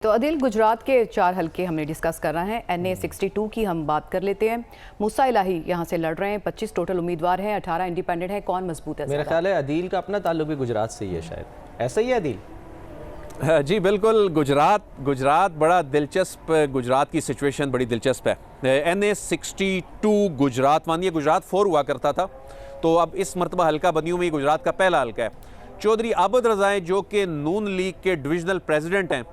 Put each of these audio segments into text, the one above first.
तो अदिल, गुजरात के 4 हलके हमने डिस्कस कर रहे हैं। NA 62 की हम बात कर लेते हैं। मूसा इलाही यहाँ से लड़ रहे हैं। 25 टोटल उम्मीदवार हैं, 18 इंडिपेंडेंट हैं। कौन मजबूत है? मेरा ख्याल है अदील का अपना ताल्लुक भी गुजरात से ही है, शायद ऐसा ही है अदील। जी बिल्कुल, गुजरात बड़ा दिलचस्प, गुजरात की सिचुएशन बड़ी दिलचस्प है। NA 62 गुजरात, मानिए गुजरात 4 हुआ करता था, तो अब इस मरतबा हल्का बदियों में गुजरात का पहला हल्का है। चौधरी आबद रज़ा जो कि नून लीग के डिविजनल प्रेसिडेंट हैं,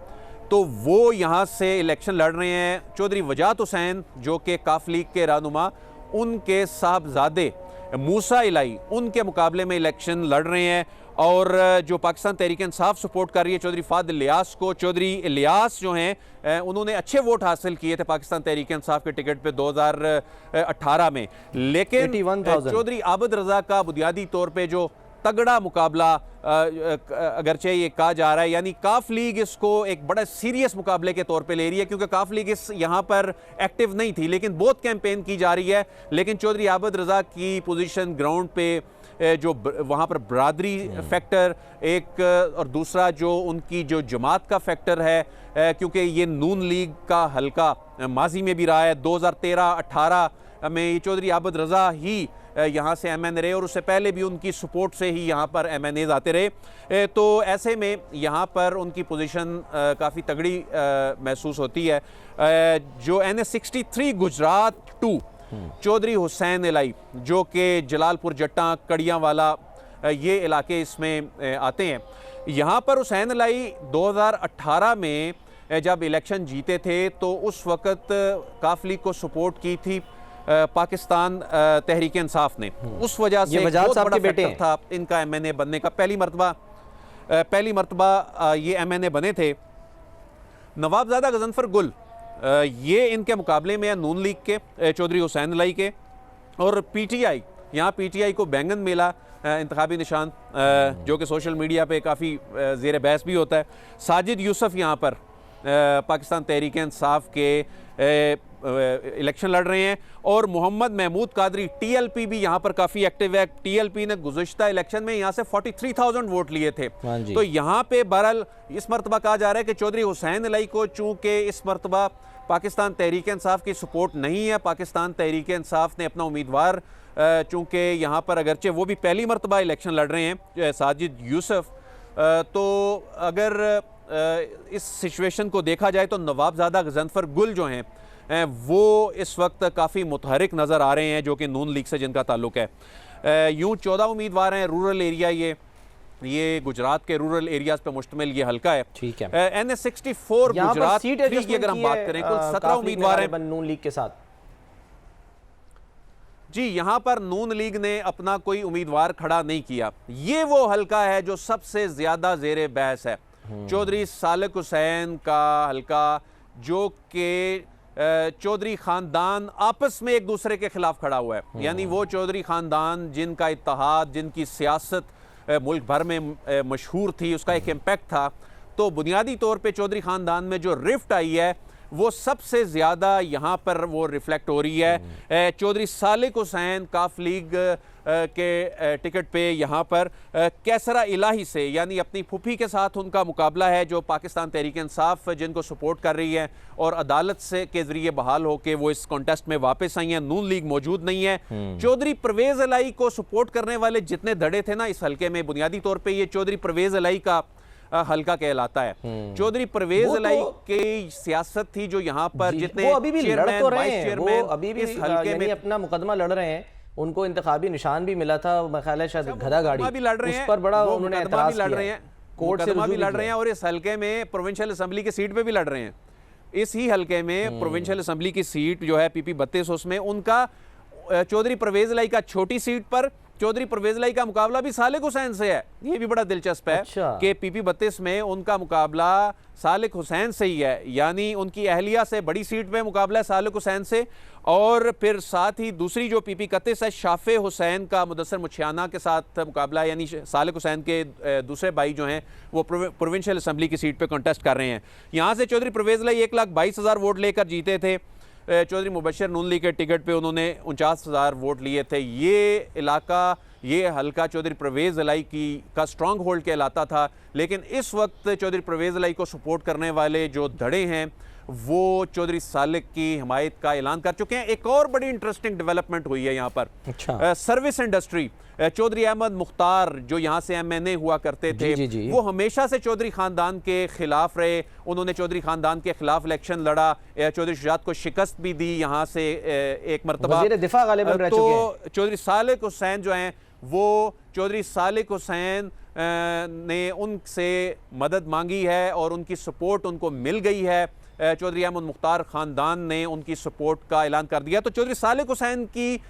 तो वो यहाँ से इलेक्शन लड़ रहे हैं। चौधरी वजात हुसैन जो कि काफ लीग के रहनुमा, उनके साहबजादे मूसा इलाही उनके मुकाबले में इलेक्शन लड़ रहे हैं। और जो पाकिस्तान तहरीक इंसाफ सपोर्ट कर रही है चौधरी फाद इलियास को, चौधरी इलियास जो हैं उन्होंने अच्छे वोट हासिल किए थे पाकिस्तान तहरीक इंसाफ के टिकट पे 2018 में, लेकिन चौधरी आबद रज़ा का बुनियादी तौर पे जो तगड़ा मुकाबला अगरचे ये कहा जा रहा है, यानी काफ लीग इसको एक बड़ा सीरियस मुकाबले के तौर पे ले रही है, क्योंकि काफ लीग इस यहाँ पर एक्टिव नहीं थी, लेकिन बहुत कैंपेन की जा रही है। लेकिन चौधरी आबद रज़ा की पोजीशन ग्राउंड पे जो वहाँ पर बरादरी फैक्टर एक, और दूसरा जो उनकी जो जमात का फैक्टर है, क्योंकि ये नून लीग का हल्का माजी में भी रहा है। 2013-18 में ये चौधरी आबद रज़ा ही यहाँ से MN रहे, और उससे पहले भी उनकी सपोर्ट से ही यहाँ पर MNAs आते रहे। तो ऐसे में यहाँ पर उनकी पोजीशन काफ़ी तगड़ी महसूस होती है। जो NA 63 गुजरात 2 चौधरी हुसैन इलाही जो कि जलालपुर जट्टा कड़ियाँ वाला ये इलाके इसमें आते हैं, यहाँ पर हुसैन इलाही 2018 में जब इलेक्शन जीते थे तो उस वक़्त काफ लीग को सपोर्ट की थी पाकिस्तान तहरीक इंसाफ ने। उस वजह से बहुत बड़ा फैक्टर था इनका MNA बनने का। पहली मरतबा ये MNA बने थे। नवाबजादा गजनफर गुल ये इनके मुकाबले में है नून लीग के चौधरी हुसैन इलाही के, और PTI, यहाँ PTI को बैंगन मिला इंतखाबी निशान, जो कि सोशल मीडिया पे काफ़ी ज़ेर बहस भी होता है। साजिद यूसुफ यहाँ पर पाकिस्तान तहरीक इंसाफ के इलेक्शन लड़ रहे हैं, और मोहम्मद महमूद कादरी TLP भी यहाँ पर काफ़ी एक्टिव है। TLP ने गुज़श्ता इलेक्शन में यहाँ से 43,000 वोट लिए थे। तो यहाँ पे बहरहाल इस मरतबा कहा जा रहा है कि चौधरी हुसैन इलाही को चूँकि इस मरतबा पाकिस्तान तहरीक इंसाफ की सपोर्ट नहीं है, पाकिस्तान तहरीक इंसाफ ने अपना उम्मीदवार चूँकि यहाँ पर अगरचे वो भी पहली मरतबा इलेक्शन लड़ रहे हैं साजिद यूसुफ, तो अगर इस सिचुएशन को देखा जाए तो नवाबजादा गजनफर गुल जो हैं वो इस वक्त काफ़ी मुतहरिक नज़र आ रहे हैं, जो कि नून लीग से जिनका ताल्लुक़ है। यूँ 14 उम्मीदवार हैं। रूरल एरिया ये गुजरात के रूरल एरियाज पे मुश्तमिल ये हल्का है। ठीक है। NA 64 गुजरात की अगर हम बात करें, कुल 17 उम्मीदवार हैं नून लीग के साथ। जी, यहाँ पर नून लीग ने अपना कोई उम्मीदवार खड़ा नहीं किया। ये वो हल्का है जो सबसे ज़्यादा ज़ेरे बहस है। चौधरी सालिक हुसैन का हल्का, जो कि चौधरी ख़ानदान आपस में एक दूसरे के खिलाफ खड़ा हुआ है, यानी वो चौधरी ख़ानदान जिनका इत्तेहाद, जिनकी सियासत मुल्क भर में मशहूर थी, उसका एक इम्पैक्ट था। तो बुनियादी तौर पे चौधरी ख़ानदान में जो रिफ्ट आई है वो सबसे ज़्यादा यहाँ पर वो रिफ्लेक्ट हो रही है। चौधरी सालिक हुसैन काफ लीग के टिकट पे यहाँ पर कैसरा इलाही से, यानी अपनी फूफी के साथ उनका मुकाबला है, जो पाकिस्तान तहरीक इंसाफ जिनको सपोर्ट कर रही है और अदालत से के ज़रिए बहाल होकर वो इस कॉन्टेस्ट में वापस आई हैं। नून लीग मौजूद नहीं है। चौधरी परवेज़ इलाही को सपोर्ट करने वाले जितने धड़े थे ना इस हल्के में, बुनियादी तौर पर ये चौधरी परवेज़ इलाही का हल्का कहलाता है। चौधरी परवेज इलाही की सियासत थी जो यहाँ पर जितने अभी भी लड़ तो रहे हैं, वो अभी भी इस हल्के में अपना मुकदमा लड़ रहे हैं। उनको इंतखाबी निशान भी मिला था, मेरा ख्याल है शायद गधा गाड़ी भी लड़ रहे हैं, उस पर बड़ा उन्होंने एतराज किया। लड़ रहे हैं, कोर्ट से भी लड़ रहे हैं, और इस हल्के में प्रोविंशियल असेंबली की सीट पे भी लड़ रहे हैं। इस ही हल्के में प्रोविंशियल असेंबली की सीट जो है PP 32, उसमें उनका चौधरी परवेज इलाही का छोटी सीट पर चौधरी परवेज इलाही का मुकाबला भी सालिक हुसैन से है। ये भी बड़ा दिलचस्प है कि PP 32 में उनका मुकाबला सालिक हुसैन से ही है, यानी उनकी अहलिया से बड़ी सीट पे मुकाबला है सालिक हुसैन से। और फिर साथ ही दूसरी जो PP 31 है शाफे हुसैन का मुदस्सर मुछियाना के साथ मुकाबला है, यानी सालिक हुसैन के दूसरे भाई जो हैं वो प्रोविंशियल असेंबली की सीट पे कॉन्टेस्ट कर रहे हैं। यहाँ से चौधरी परवेज इलाही 1,22,000 वोट लेकर जीते थे। चौधरी मुबशर नून लीग के टिकट पे उन्होंने 49,000 वोट लिए थे। ये इलाका ये हल्का चौधरी परवेज़ इलाही का स्ट्रॉन्ग होल्ड कहलाता था, लेकिन इस वक्त चौधरी परवेज़ इलाही को सपोर्ट करने वाले जो धड़े हैं वो चौधरी सालिक की हिमायत का ऐलान कर चुके हैं। एक और बड़ी इंटरेस्टिंग डेवलपमेंट हुई है यहाँ पर। अच्छा। सर्विस इंडस्ट्री, चौधरी अहमद मुख्तार जो यहाँ से MNA हुआ करते थे, जी। वो हमेशा से चौधरी खानदान के खिलाफ रहे। उन्होंने चौधरी खानदान के खिलाफ इलेक्शन लड़ा, चौधरी शुजात को शिकस्त भी दी यहाँ से एक मरतबा। वज़ीर दिफा गालिबन रह चुके हैं। तो चौधरी सालिक हुसैन जो हैं वो चौधरी सालिक हुसैन ने उनसे मदद मांगी है और उनकी सपोर्ट उनको मिल गई है। चौधरी अहमद मुख्तार ख़ानदान ने उनकी सपोर्ट का ऐलान कर दिया। तो चौधरी सालिक हुसैन की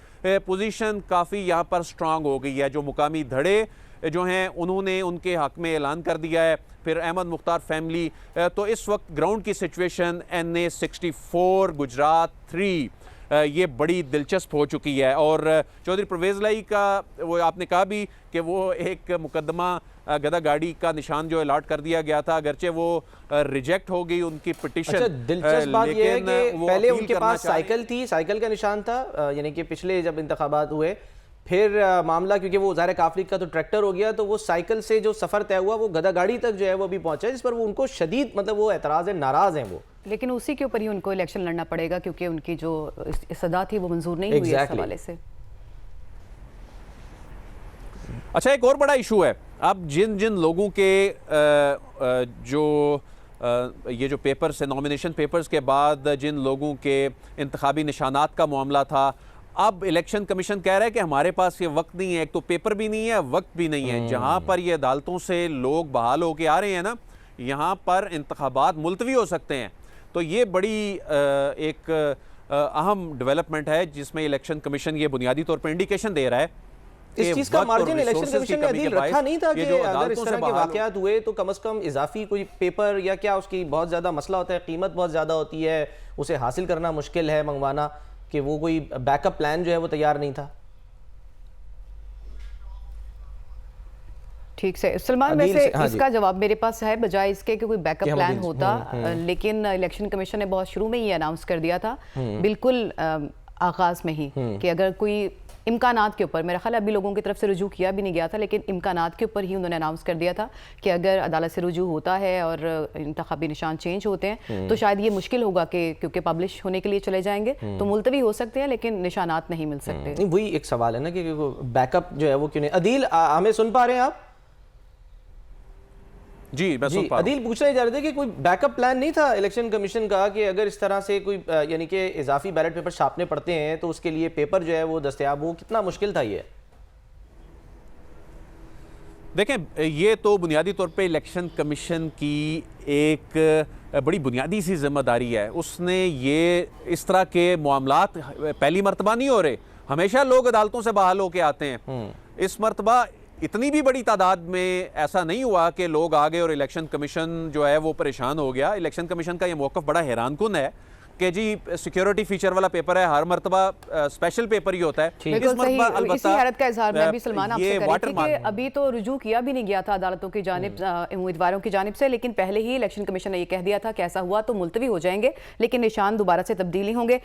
पोजीशन काफ़ी यहाँ पर स्ट्रांग हो गई है। जो मुकामी धड़े जो हैं उन्होंने उनके हक में ऐलान कर दिया है। फिर अहमद मुख्तार फैमिली, तो इस वक्त ग्राउंड की सिचुएशन NA 64 गुजरात 3 ये बड़ी दिलचस्प हो चुकी है। और चौधरी परवेज़ इलाही का वो आपने कहा भी कि वो एक मुकदमा गदा गाड़ी का निशान जो अलॉट कर दिया गया था, अगरचे वो रिजेक्ट हो गई उनकी पिटिशन। अच्छा, दिलचस्प बात यह है कि पहले उनके पास साइकिल थी, साइकिल का निशान था, यानी कि पिछले जब इंतखाबात हुए फिर मामला, क्योंकि वो ज़ाहिर काफली का तो ट्रैक्टर हो गया, तो वो साइकिल से जो सफ़र तय हुआ वो गदा गाड़ी तक जो है वो अभी पहुंचा है, जिस पर वो उनको शदीद मतलब वो एतराज़ है, नाराज़ हैं वो। लेकिन उसी के ऊपर ही उनको इलेक्शन लड़ना पड़ेगा क्योंकि उनकी जो सदा थी वो मंजूर नहीं हुई इस हवाले से। अच्छा, एक और बड़ा इशू है। अब जिन जिन लोगों के ये जो पेपर्स है, नॉमिनेशन पेपर्स के बाद जिन लोगों के इंतखाबी निशानात का मामला था, अब इलेक्शन कमीशन कह रहा है कि हमारे पास ये वक्त नहीं है। एक तो पेपर भी नहीं है, वक्त भी नहीं है। जहां पर ये अदालतों से लोग बहाल होके आ रहे हैं ना, यहाँ पर इंतखाबात मुलतवी हो सकते हैं। तो ये बड़ी एक अहम डेवलपमेंट है जिसमें इलेक्शन कमीशन ये बुनियादी तौर पर इंडिकेशन दे रहा है। इस चीज का मार्जिन इलेक्शन कमीशन ने अदील रखा नहीं था कि अगर इस तरह के वाकयात हुए तो कम से कम इजाफी कोई पेपर या क्या, उसकी बहुत ज़्यादा मसला होता है, कीमत बहुत ज़्यादा होती है, उसे हासिल करना मुश्किल है, मंगवाना, कि वो कोई बैकअप प्लान जो है वो तैयार नहीं था। ठीक से सलमान, वैसे इसका जवाब मेरे पास है, बजाय इसके कि कोई बैकअप प्लान होता। लेकिन इलेक्शन कमीशन ने बहुत शुरू में ही अनाउंस कर दिया था, बिल्कुल आगाज में ही, कि अगर कोई इम्कानात के ऊपर, मेरा ख्याल अभी लोगों की तरफ से रुजू किया भी नहीं गया था, लेकिन इम्कानात के ऊपर ही उन्होंने अनाउंस कर दिया था कि अगर अदालत से रुजू होता है और इंतखाबी निशान चेंज होते हैं तो शायद ये मुश्किल होगा कि क्योंकि पब्लिश होने के लिए चले जाएंगे तो मुलतवी हो सकते हैं लेकिन निशानात नहीं मिल सकते। वही एक सवाल है ना कि बैकअप जो है वो क्यों नहीं। अदील, हमें सुन पा रहे हैं आप? जी, मैं सुन पा रहा हूं। अदील पूछना चाह रहे थे कि कोई बैकअप प्लान नहीं था इलेक्शन कमीशन का कि अगर इस तरह से कोई यानी कि इजाफी बैलेट पेपर छापने पड़ते हैं तो उसके लिए पेपर जो है वो दस्तयाब हो, कितना मुश्किल था ये? देखें, ये तो बुनियादी तौर पे इलेक्शन कमीशन की एक बड़ी बुनियादी सी जिम्मेदारी है। उसने ये इस तरह के मामलात पहली मरतबा नहीं हो रहे, हमेशा लोग अदालतों से बहाल होके आते हैं। इस मरतबा इतनी भी बड़ी तादाद में ऐसा नहीं हुआ कि लोग आ गए और इलेक्शन कमीशन जो है वो परेशान हो गया। इलेक्शन कमीशन का ये मौक़िफ़ बड़ा हैरानकुन है कि जी सिक्योरिटी फीचर वाला पेपर है, हर मरतबा स्पेशल पेपर ही होता है। इस मरतबा इसी हैरत का इजहार मैं भी सलमान आपसे कर रही थी कि अभी तो रुजू किया भी नहीं गया था अदालतों की जानिब, उम्मीदवारों की जानिब से, लेकिन पहले ही इलेक्शन कमीशन ने ये कह दिया था कि ऐसा हुआ तो मुलतवी हो जाएंगे, लेकिन निशान दोबारा से तब्दीली होंगे।